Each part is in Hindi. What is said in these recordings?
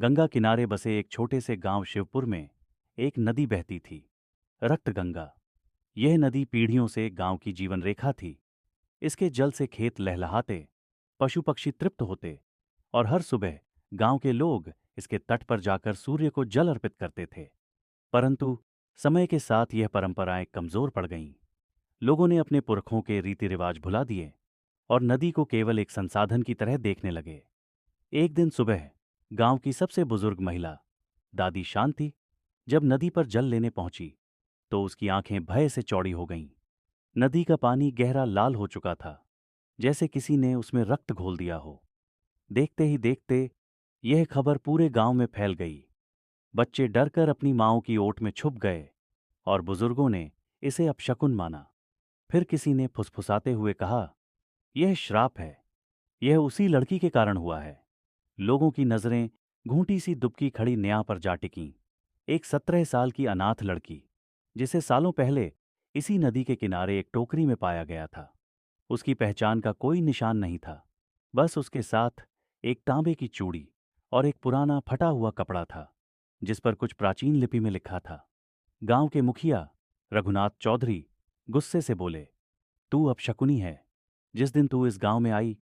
गंगा किनारे बसे एक छोटे से गांव शिवपुर में एक नदी बहती थी, रक्त गंगा। यह नदी पीढ़ियों से गांव की जीवन रेखा थी। इसके जल से खेत लहलहाते, पशु पक्षी तृप्त होते और हर सुबह गांव के लोग इसके तट पर जाकर सूर्य को जल अर्पित करते थे। परंतु समय के साथ यह परंपराएं कमजोर पड़ गईं। लोगों ने अपने पुरखों के रीति रिवाज भुला दिए और नदी को केवल एक संसाधन की तरह देखने लगे। एक दिन सुबह गांव की सबसे बुजुर्ग महिला दादी शांति जब नदी पर जल लेने पहुंची तो उसकी आंखें भय से चौड़ी हो गईं। नदी का पानी गहरा लाल हो चुका था, जैसे किसी ने उसमें रक्त घोल दिया हो। देखते ही देखते यह खबर पूरे गांव में फैल गई। बच्चे डरकर अपनी मांओं की ओट में छुप गए और बुजुर्गों ने इसे अपशकुन माना। फिर किसी ने फुसफुसाते हुए कहा, यह श्राप है, यह उसी लड़की के कारण हुआ है। लोगों की नजरें घूंटी सी दुबकी खड़ी नेहा पर जा टिकीं। एक 17 साल की अनाथ लड़की, जिसे सालों पहले इसी नदी के किनारे एक टोकरी में पाया गया था। उसकी पहचान का कोई निशान नहीं था, बस उसके साथ एक तांबे की चूड़ी और एक पुराना फटा हुआ कपड़ा था, जिस पर कुछ प्राचीन लिपि में लिखा था। गांव के मुखिया रघुनाथ चौधरी गुस्से से बोले, तू अपशकुनी है। जिस दिन तू इस गांव में आई,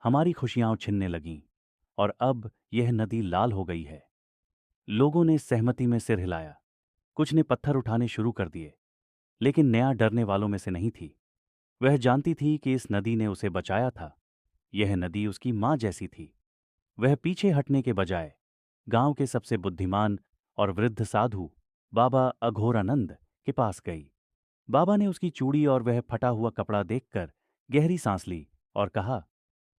हमारी खुशियां छिनने लगीं और अब यह नदी लाल हो गई है। लोगों ने सहमति में सिर हिलाया। कुछ ने पत्थर उठाने शुरू कर दिए, लेकिन नेहा डरने वालों में से नहीं थी। वह जानती थी कि इस नदी ने उसे बचाया था। यह नदी उसकी मां जैसी थी। वह पीछे हटने के बजाय गांव के सबसे बुद्धिमान और वृद्ध साधु बाबा अघोरानंद के पास गई। बाबा ने उसकी चूड़ी और वह फटा हुआ कपड़ा देखकर गहरी सांस ली और कहा,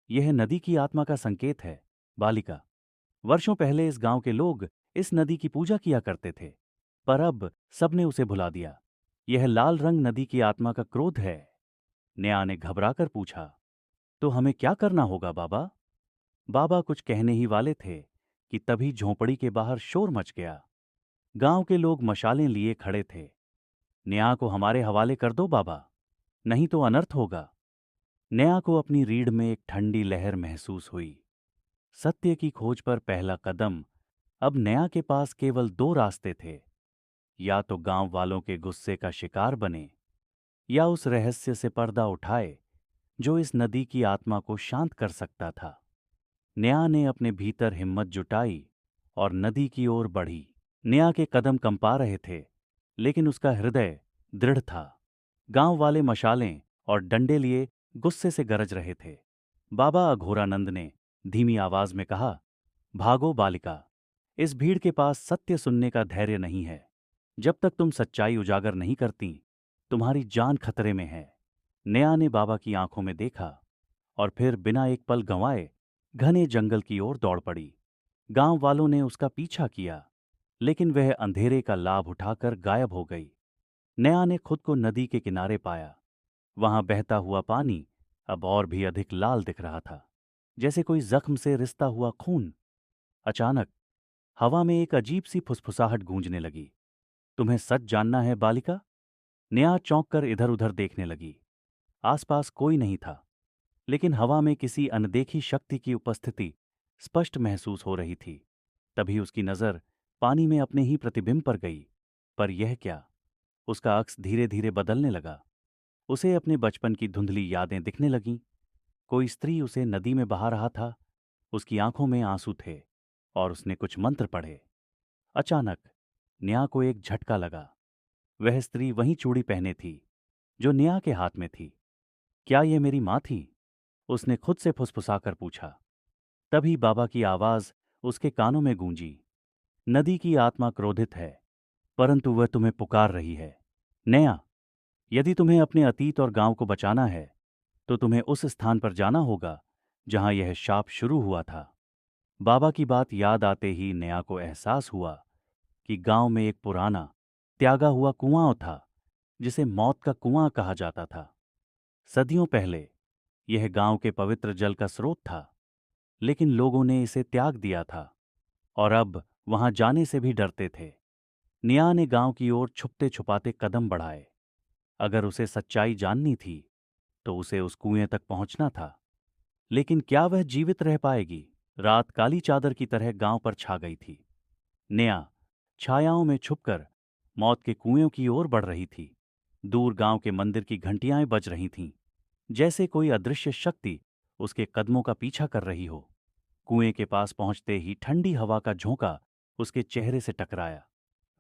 यह नदी की आत्मा का संकेत है, बालिका। वर्षों पहले इस गांव के लोग इस नदी की पूजा किया करते थे, पर अब सबने उसे भुला दिया। यह लाल रंग नदी की आत्मा का क्रोध है। नेहा ने घबराकर पूछा, तो हमें क्या करना होगा बाबा? बाबा कुछ कहने ही वाले थे कि तभी झोंपड़ी के बाहर शोर मच गया। गांव के लोग मशालें लिए खड़े थे। नेहा को हमारे हवाले कर दो बाबा, नहीं तो अनर्थ होगा। नेहा को अपनी रीढ़ में एक ठंडी लहर महसूस हुई। सत्य की खोज पर पहला कदम। अब नेहा के पास केवल दो रास्ते थे, या तो गांव वालों के गुस्से का शिकार बने या उस रहस्य से पर्दा उठाए जो इस नदी की आत्मा को शांत कर सकता था। नेहा ने अपने भीतर हिम्मत जुटाई और नदी की ओर बढ़ी। नेहा के कदम कंपा रहे थे, लेकिन उसका हृदय दृढ़ था। गांव वाले मशालें और डंडे लिए गुस्से से गरज रहे थे। बाबा अघोरानंद ने धीमी आवाज में कहा, भागो बालिका, इस भीड़ के पास सत्य सुनने का धैर्य नहीं है। जब तक तुम सच्चाई उजागर नहीं करती, तुम्हारी जान खतरे में है। नेहा ने बाबा की आंखों में देखा और फिर बिना एक पल गंवाए घने जंगल की ओर दौड़ पड़ी। गांव वालों ने उसका पीछा किया, लेकिन वह अंधेरे का लाभ उठाकर गायब हो गई। नेहा ने खुद को नदी के किनारे पाया। वहां बहता हुआ पानी अब और भी अधिक लाल दिख रहा था, जैसे कोई जख्म से रिसता हुआ खून। अचानक हवा में एक अजीब सी फुसफुसाहट गूंजने लगी। तुम्हें सच जानना है बालिका? नेहा चौंक कर इधर उधर देखने लगी। आसपास कोई नहीं था, लेकिन हवा में किसी अनदेखी शक्ति की उपस्थिति स्पष्ट महसूस हो रही थी। तभी उसकी नजर पानी में अपने ही प्रतिबिंब पर गई। पर यह क्या? उसका अक्स धीरे धीरे बदलने लगा। उसे अपने बचपन की धुंधली यादें दिखने लगीं। कोई स्त्री उसे नदी में बहा रहा था। उसकी आंखों में आंसू थे और उसने कुछ मंत्र पढ़े। अचानक नेहा को एक झटका लगा। वह स्त्री वही चूड़ी पहने थी जो नेहा के हाथ में थी। क्या यह मेरी मां थी? उसने खुद से फुसफुसाकर पूछा। तभी बाबा की आवाज उसके कानों में गूंजी। नदी की आत्मा क्रोधित है, परंतु वह तुम्हें पुकार रही है। नेहा, यदि तुम्हें अपने अतीत और गांव को बचाना है, तो तुम्हें उस स्थान पर जाना होगा जहां यह शाप शुरू हुआ था। बाबा की बात याद आते ही नेहा को एहसास हुआ कि गांव में एक पुराना त्यागा हुआ कुआं था, जिसे मौत का कुआं कहा जाता था। सदियों पहले यह गांव के पवित्र जल का स्रोत था, लेकिन लोगों ने इसे त्याग दिया था और अब वहां जाने से भी डरते थे। नेहा ने गांव की ओर छुपते छुपाते कदम बढ़ाए। अगर उसे सच्चाई जाननी थी, तो उसे उस कुएं तक पहुंचना था। लेकिन क्या वह जीवित रह पाएगी? रात काली चादर की तरह गांव पर छा गई थी। नेहा छायाओं में छुपकर मौत के कुएं की ओर बढ़ रही थी। दूर गांव के मंदिर की घंटियां बज रही थीं, जैसे कोई अदृश्य शक्ति उसके कदमों का पीछा कर रही हो। कुएं के पास पहुंचते ही ठंडी हवा का झोंका उसके चेहरे से टकराया।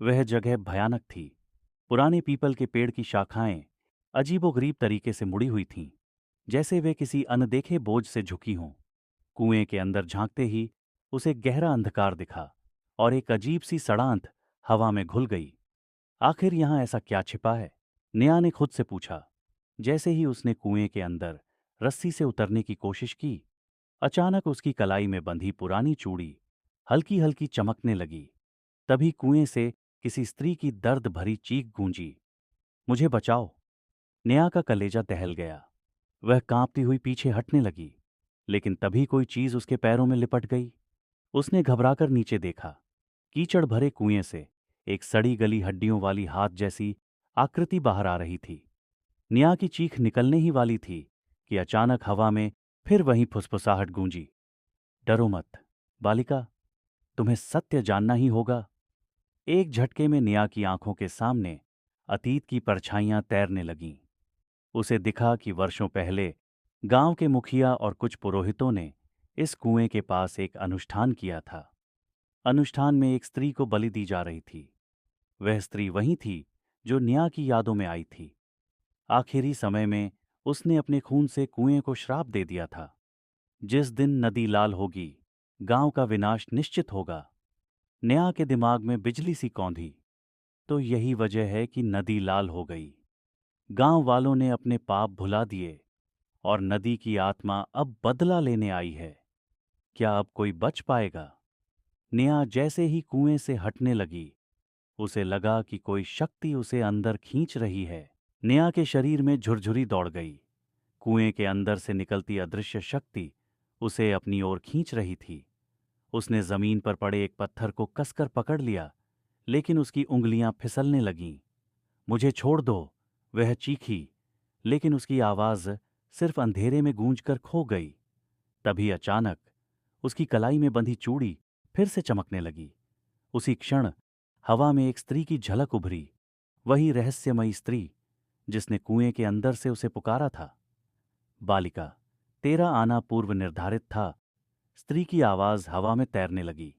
वह जगह भयानक थी। पुराने पीपल के पेड़ की शाखाएं अजीबोगरीब तरीके से मुड़ी हुई थीं, जैसे वे किसी अनदेखे बोझ से झुकी हों। कुएं के अंदर झांकते ही उसे गहरा अंधकार दिखा और एक अजीब सी सड़ांत हवा में घुल गई। आखिर यहां ऐसा क्या छिपा है? नेहा ने खुद से पूछा। जैसे ही उसने कुएं के अंदर रस्सी से उतरने की कोशिश की, अचानक उसकी कलाई में बंधी पुरानी चूड़ी हल्की हल्की चमकने लगी। तभी कुएं से किसी स्त्री की दर्द भरी चीख गूंजी, मुझे बचाओ। नेहा का कलेजा दहल गया। वह कांपती हुई पीछे हटने लगी, लेकिन तभी कोई चीज उसके पैरों में लिपट गई। उसने घबराकर नीचे देखा। कीचड़ भरे कुएं से एक सड़ी गली हड्डियों वाली हाथ जैसी आकृति बाहर आ रही थी। नेहा की चीख निकलने ही वाली थी कि अचानक हवा में फिर वही फुसफुसाहट गूंजी, डरो मत बालिका, तुम्हें सत्य जानना ही होगा। एक झटके में नेहा की आंखों के सामने अतीत की परछाइयां तैरने लगीं। उसे दिखा कि वर्षों पहले गांव के मुखिया और कुछ पुरोहितों ने इस कुएं के पास एक अनुष्ठान किया था। अनुष्ठान में एक स्त्री को बलि दी जा रही थी। वह स्त्री वही थी जो नेहा की यादों में आई थी। आखिरी समय में उसने अपने खून से कुएं को श्राप दे दिया था। जिस दिन नदी लाल होगी, गांव का विनाश निश्चित होगा। नेहा के दिमाग में बिजली सी कौंधी। तो यही वजह है कि नदी लाल हो गई। गांव वालों ने अपने पाप भुला दिए और नदी की आत्मा अब बदला लेने आई है। क्या अब कोई बच पाएगा? नेहा जैसे ही कुएं से हटने लगी, उसे लगा कि कोई शक्ति उसे अंदर खींच रही है। नेहा के शरीर में झुरझुरी दौड़ गई। कुएं के अंदर से निकलती अदृश्य शक्ति उसे अपनी ओर खींच रही थी। उसने जमीन पर पड़े एक पत्थर को कसकर पकड़ लिया, लेकिन उसकी उंगलियां फिसलने लगीं। मुझे छोड़ दो, वह चीखी, लेकिन उसकी आवाज सिर्फ अंधेरे में गूंजकर खो गई। तभी अचानक उसकी कलाई में बंधी चूड़ी फिर से चमकने लगी। उसी क्षण हवा में एक स्त्री की झलक उभरी, वही रहस्यमयी स्त्री जिसने कुएं के अंदर से उसे पुकारा था। बालिका, तेरा आना पूर्व निर्धारित था। स्त्री की आवाज हवा में तैरने लगी।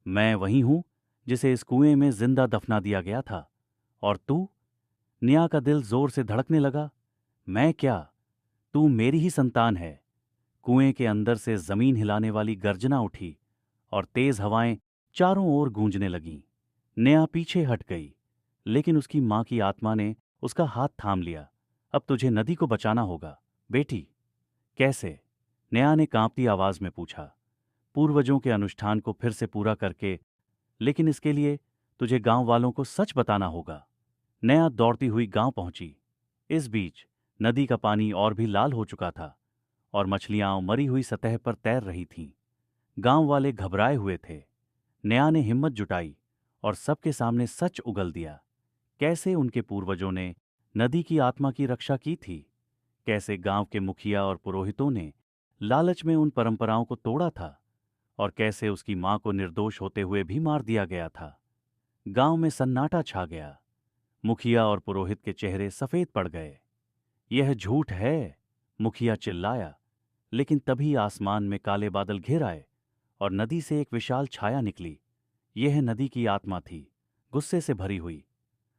मैं वही हूं जिसे इस कुएं में जिंदा दफना दिया गया था। और तू? नेहा का दिल जोर से धड़कने लगा। मैं क्या? तू मेरी ही संतान है। कुएं के अंदर से जमीन हिलाने वाली गर्जना उठी और तेज हवाएं चारों ओर गूंजने लगीं। नेहा पीछे हट गई, लेकिन उसकी मां की आत्मा ने उसका हाथ थाम लिया। अब तुझे नदी को बचाना होगा बेटी। कैसे? नेहा ने कांपती आवाज में पूछा। पूर्वजों के अनुष्ठान को फिर से पूरा करके, लेकिन इसके लिए तुझे गांव वालों को सच बताना होगा। नेहा दौड़ती हुई गांव पहुंची। इस बीच नदी का पानी और भी लाल हो चुका था और मछलियां मरी हुई सतह पर तैर रही थीं। गांव वाले घबराए हुए थे। नेहा ने हिम्मत जुटाई और सबके सामने सच उगल दिया। कैसे उनके पूर्वजों ने नदी की आत्मा की रक्षा की थी, कैसे गांव के मुखिया और पुरोहितों ने लालच में उन परंपराओं को तोड़ा था, और कैसे उसकी मां को निर्दोष होते हुए भी मार दिया गया था। गांव में सन्नाटा छा गया। मुखिया और पुरोहित के चेहरे सफेद पड़ गए। यह झूठ है, मुखिया चिल्लाया। लेकिन तभी आसमान में काले बादल घिर आए और नदी से एक विशाल छाया निकली। यह नदी की आत्मा थी, गुस्से से भरी हुई।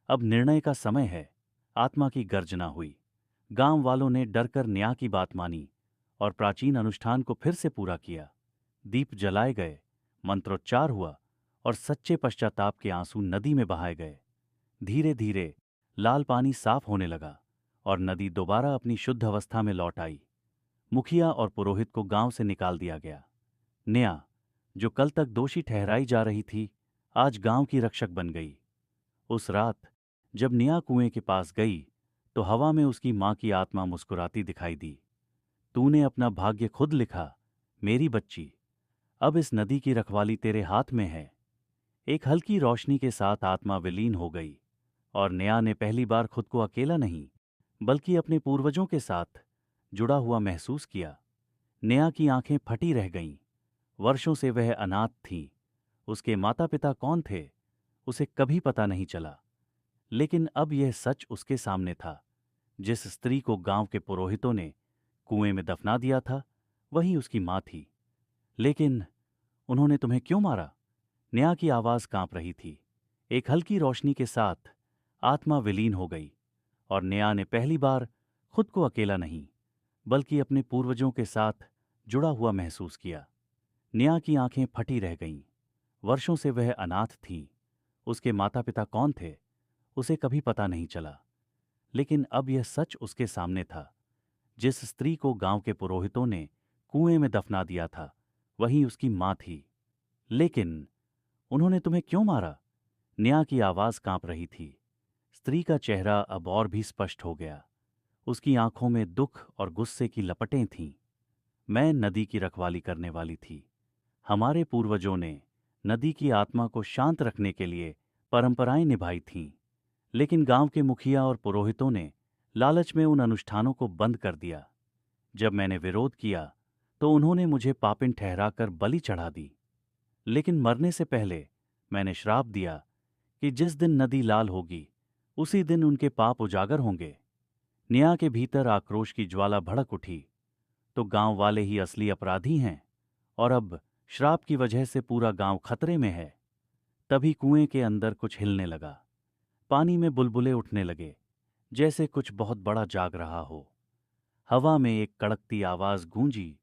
अब निर्णय का समय है। आत्मा की गर्जना हुई। गांव वालों ने डरकर न्याय की बात मानी और प्राचीन अनुष्ठान को फिर से पूरा किया। दीप जलाए गए, मंत्रोच्चार हुआ और सच्चे पश्चाताप के आंसू नदी में बहाए गए। धीरे धीरे लाल पानी साफ होने लगा और नदी दोबारा अपनी शुद्ध अवस्था में लौट आई। मुखिया और पुरोहित को गांव से निकाल दिया गया। नेहा, जो कल तक दोषी ठहराई जा रही थी, आज गांव की रक्षक बन गई। उस रात जब नेहा कुएं के पास गई तो हवा में उसकी मां की आत्मा मुस्कुराती दिखाई दी। तूने अपना भाग्य खुद लिखा मेरी बच्ची। अब इस नदी की रखवाली तेरे हाथ में है। एक हल्की रोशनी के साथ आत्मा विलीन हो गई और नेहा ने पहली बार खुद को अकेला नहीं, बल्कि अपने पूर्वजों के साथ जुड़ा हुआ महसूस किया। नेहा की आंखें फटी रह गईं। वर्षों से वह अनाथ थी। उसके माता पिता कौन थे उसे कभी पता नहीं चला, लेकिन अब यह सच उसके सामने था। जिस स्त्री को गांव के पुरोहितों ने कुएं में दफना दिया था वही उसकी मां थी। लेकिन उन्होंने तुम्हें क्यों मारा? नेहा की आवाज कांप रही थी। एक हल्की रोशनी के साथ आत्मा विलीन हो गई और नेहा ने पहली बार खुद को अकेला नहीं बल्कि अपने पूर्वजों के साथ जुड़ा हुआ महसूस किया। नेहा की आंखें फटी रह गईं। वर्षों से वह अनाथ थी। उसके माता पिता कौन थे उसे कभी पता नहीं चला, लेकिन अब यह सच उसके सामने था। जिस स्त्री को गांव के पुरोहितों ने कुएं में दफना दिया था वही उसकी मां थी। लेकिन उन्होंने तुम्हें क्यों मारा? नेहा की आवाज कांप रही थी। स्त्री का चेहरा अब और भी स्पष्ट हो गया। उसकी आंखों में दुख और गुस्से की लपटें थीं। मैं नदी की रखवाली करने वाली थी। हमारे पूर्वजों ने नदी की आत्मा को शांत रखने के लिए परंपराएं निभाई थीं, लेकिन गांव के मुखिया और पुरोहितों ने लालच में उन अनुष्ठानों को बंद कर दिया। जब मैंने विरोध किया तो उन्होंने मुझे पापिन ठहराकर बलि चढ़ा दी। लेकिन मरने से पहले मैंने श्राप दिया कि जिस दिन नदी लाल होगी उसी दिन उनके पाप उजागर होंगे। नेहा के भीतर आक्रोश की ज्वाला भड़क उठी। तो गांव वाले ही असली अपराधी हैं और अब श्राप की वजह से पूरा गांव खतरे में है। तभी कुएं के अंदर कुछ हिलने लगा। पानी में बुलबुले उठने लगे, जैसे कुछ बहुत बड़ा जाग रहा हो। हवा में एक कड़कती आवाज गूंजी,